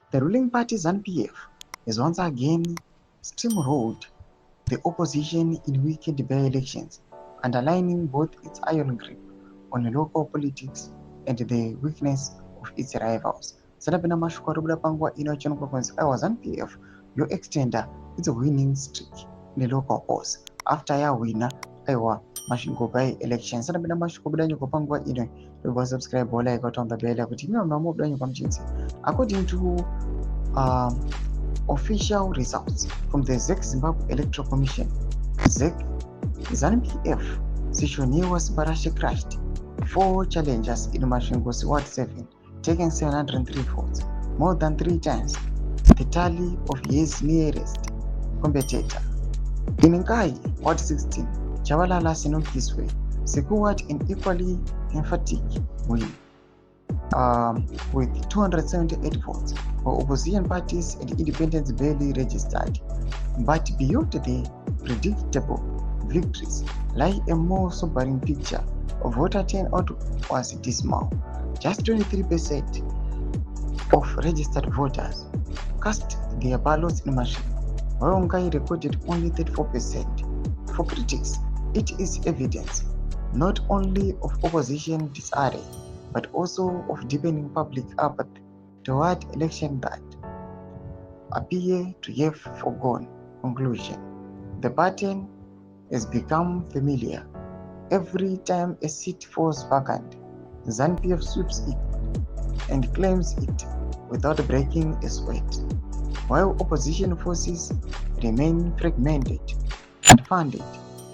The ruling party ZANU-PF is once again steamrolled the opposition in weekend by-elections, underlining both its iron grip on local politics and the weakness of its rivals. Sadapena mashukuru buda pangwa ino chon kwa I ZANU-PF yo extender its winning streak in the local polls after ya winner aiwa mashingo by election. Sadapena mashukuru buda nyoko pangwa ino to subscribe or like on the bell kuti mwa mwa buda nyoko mchinsi. According to um, official results from the ZEC Zimbabwe Electoral Commission, ZEC ZANU-PF Sishoniwa Sibarashi crashed 4 challengers in Mashingosi Ward 7, taking 703 votes, more than 3 times the tally of his nearest competitor. In Nkai Ward 16, Chabalala Sinokiswe secured an equally emphatic win with 278 votes, while opposition parties and independents barely registered. But beyond the predictable victories lie a more sobering picture of voter turnout was dismal. Just 23% of registered voters cast their ballots in machine, while Ngai recorded only 34%. For critics, it is evidence not only of opposition disarray, but also of deepening public apathy toward election that appear to have foregone conclusion. The pattern has become familiar. Every time a seat falls vacant, ZANU-PF sweeps it and claims it without breaking a sweat, while opposition forces remain fragmented, unfunded,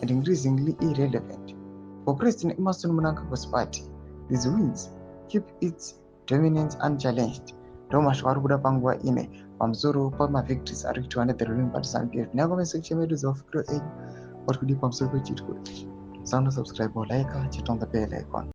and increasingly irrelevant. For Christine Emerson Mnangagwa's party, these wins keep its dominance unchallenged. Thomas Warubuda Pangwa ine Pamzuru Palma victories are to the ruling party ZANU-PF. Now section videos of Pro A or could you Pamzuru Chit Sound subscribe or like, chat on the bell icon.